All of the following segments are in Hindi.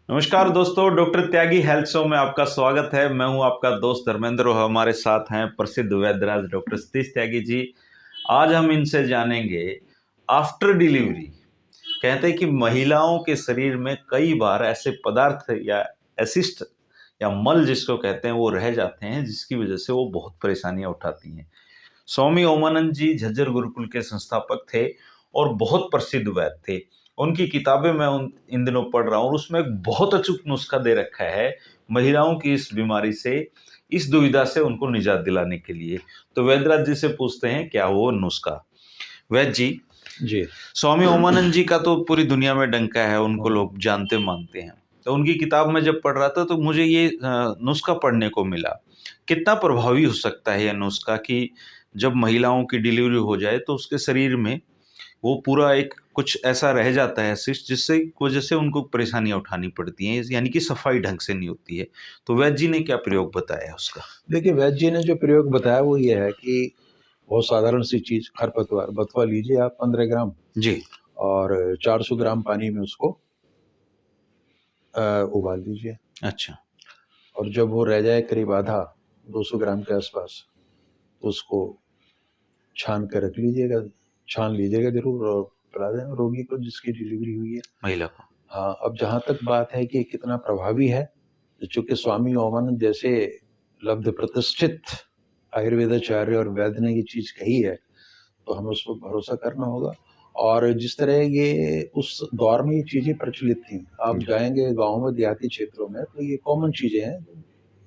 नमस्कार दोस्तों, डॉक्टर त्यागी हेल्थ शो में आपका स्वागत है। मैं हूं आपका दोस्त धर्मेंद्र और हमारे साथ हैं प्रसिद्ध वैद्यराज डॉक्टर सतीश त्यागी जी। आज हम इनसे जानेंगे आफ्टर डिलीवरी। कहते हैं कि महिलाओं के शरीर में कई बार ऐसे पदार्थ या एसिस्ट या मल जिसको कहते हैं वो रह जाते हैं, जिसकी वजह से वो बहुत परेशानियां उठाती हैं। स्वामी ओमानंद जी झज्जर गुरुकुल के संस्थापक थे और बहुत प्रसिद्ध वैद्य थे। उनकी किताबें मैं इन दिनों पढ़ रहा हूँ और उसमें एक बहुत अचूक नुस्खा दे रखा है महिलाओं की इस बीमारी से, इस दुविधा से उनको निजात दिलाने के लिए। तो वैद्यराज जी से पूछते हैं क्या वो नुस्खा। वैद्य जी, जी स्वामी ओमानंद जी का तो पूरी दुनिया में डंका है, उनको लोग जानते मानते हैं। तो उनकी किताब में जब पढ़ रहा था तो मुझे ये नुस्खा पढ़ने को मिला। कितना प्रभावी हो सकता है यह नुस्खा कि जब महिलाओं की डिलीवरी हो जाए तो उसके शरीर में वो पूरा एक कुछ ऐसा रह जाता है शिस्ट, जिससे वजह से उनको परेशानियां उठानी पड़ती हैं, यानी कि सफाई ढंग से नहीं होती है। तो वैद्य जी ने क्या प्रयोग बताया उसका? देखिए, वैद्य जी ने जो प्रयोग बताया वो ये है कि बहुत साधारण सी चीज, खरपतवार बथुआ लीजिए आप 15 ग्राम जी। और 400 ग्राम पानी में उसको उबाल लीजिए। अच्छा। और जब वो रह जाए करीब आधा 200 ग्राम के आसपास, तो उसको छान कर रख लीजिएगा, छान लीजिएगा जरूर और पिला दें रोगी को जिसकी डिलीवरी हुई है। महिला को। हाँ, अब जहाँ तक बात है कि कितना प्रभावी है, चूंकि स्वामी ओमानंद जैसे लब्ध प्रतिष्ठित आयुर्वेदाचार्य और वैद्य ने ये चीज कही है, तो हमें उस पर भरोसा करना होगा। और जिस तरह ये उस दौर में ये चीजें प्रचलित थी, आप जाएंगे गाँव में, देहाती क्षेत्रों में, तो ये कॉमन चीजें हैं,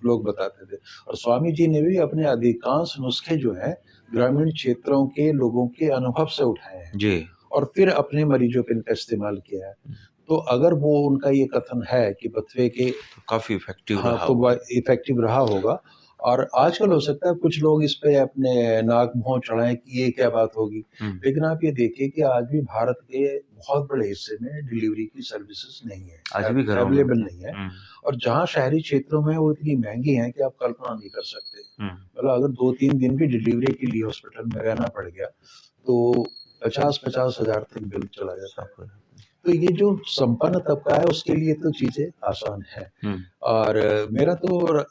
लोग बताते थे। और स्वामी जी ने भी अपने अधिकांश नुस्खे जो है ग्रामीण क्षेत्रों के लोगों के अनुभव से उठाए हैं जी। और फिर अपने मरीजों पे इनका इस्तेमाल किया है। तो अगर वो उनका ये कथन है कि बथुए के, तो काफी इफेक्टिव हाँ, रहा तो होगा। इफेक्टिव रहा होगा। और आजकल हो सकता है कुछ लोग इस पे अपने नाक मुंह चढ़ाएं कि ये क्या बात होगी, लेकिन आप ये देखिए कि आज भी भारत के बहुत बड़े हिस्से में डिलीवरी की सर्विसेज नहीं है, आज भी घरों में अवेलेबल होते नहीं है। हैं। और जहाँ शहरी क्षेत्रों में वो इतनी महंगी हैं कि आप कल्पना नहीं कर सकते। हम्म। मतलब अगर 2-3 दिन भी डिलीवरी के लिए हॉस्पिटल में रहना पड़ गया तो 50-50 हजार तक बिल चला जाता है। तो ये जो संपन्न तबका है उसके लिए तो चीजें आसान है। और मेरा तो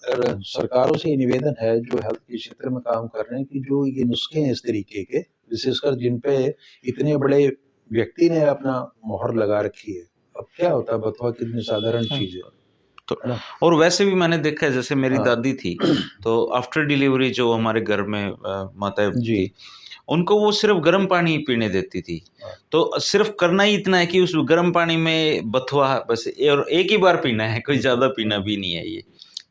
सरकारों से निवेदन है जो हेल्थ के क्षेत्र में काम कर रहे हैं कि जो ये नुस्खे हैं इस तरीके के, विशेषकर जिन पे इतने बड़े व्यक्ति ने अपना मोहर लगा रखी है। अब क्या होता है, बथुआ कितनी साधारण चीज है तो है ना? और वैसे भी मैंने देखा है, जैसे मेरी हाँ दादी थी, तो आफ्टर डिलीवरी जो हमारे घर में माता जी थी, उनको वो सिर्फ गर्म पानी ही पीने देती थी। हाँ। तो सिर्फ करना ही इतना है कि उस गर्म पानी में बथुआ बस और एक ही बार पीना है, कोई ज्यादा पीना भी नहीं है ये।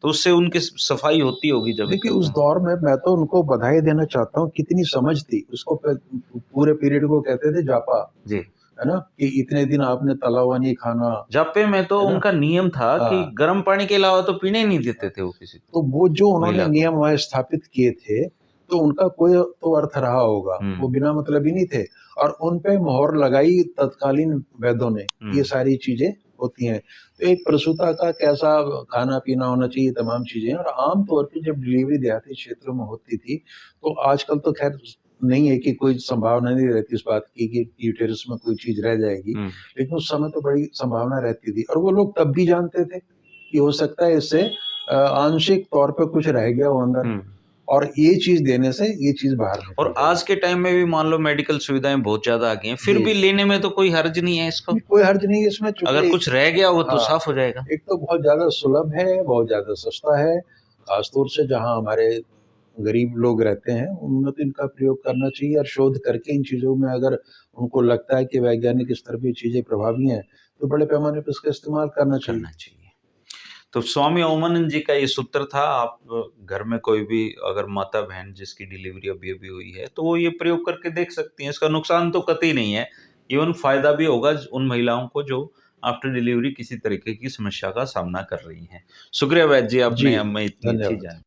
तो उससे उनकी सफाई होती होगी जब देखिए, तक उस दौर में मैं तो उनको बधाई देना चाहता हूँ, कितनी समझ थी उसको। पूरे पीरियड को कहते थे जापा, जी। है ना, कि इतने दिन आपने तला हुआ नहीं खाना, जापे में तो है ना? उनका नियम था कि हाँ, गर्म पानी के अलावा तो पीने ही नहीं देते थे वो किसी तो वो जो उन्होंने महिला को। नियम वहाँ स्थापित किए थे, तो उनका कोई तो अर्थ रहा होगा, वो बिना मतलब ही नहीं थे। और उन पे मोहर लगाई तत्कालीन वैद्यों ने, ये सारी चीजें होती हैं। तो एक प्रसूता का कैसा खाना पीना होना चाहिए, तमाम चीजें। और आम तौर पे जब डिलीवरी देहाती क्षेत्रों में होती थी, तो आजकल तो खैर नहीं है कि कोई संभावना नहीं रहती इस बात की कि यूटेरस में कोई चीज रह जाएगी, लेकिन उस समय तो बड़ी संभावना रहती थी। और वो लोग तब भी जानते थे कि हो सकता है इससे आंशिक तौर पे कुछ रह गया हो अंदर, और ये चीज देने से ये चीज बाहर निकल और आज के टाइम में भी मान लो मेडिकल सुविधाएं बहुत ज्यादा आ गई हैं, फिर जी। भी लेने में तो कोई हर्ज नहीं है इसको। कोई हर्ज नहीं है इसमें, चूंकि अगर कुछ रह गया हो तो हाँ, साफ हो जाएगा। एक तो बहुत ज्यादा सुलभ है, बहुत ज्यादा सस्ता है। खासतौर से जहाँ हमारे गरीब लोग रहते हैं उनमें तो इनका प्रयोग करना चाहिए। और शोध करके इन चीजों में अगर उनको लगता है कि वैज्ञानिक स्तर पर चीजें प्रभावी हैं, तो बड़े पैमाने पर इसका इस्तेमाल करना चाहिए। तो स्वामी ओमानंद जी का ये सूत्र था, आप घर में कोई भी अगर माता बहन जिसकी डिलीवरी अभी अभी हुई है तो वो ये प्रयोग करके देख सकती हैं। इसका नुकसान तो कतई नहीं है, इवन फायदा भी होगा उन महिलाओं को जो आफ्टर डिलीवरी किसी तरीके की समस्या का सामना कर रही हैं। शुक्रिया वैद्य जी, जी, आपने हमें इतनी अच्छी धन्यवाद। जानकारी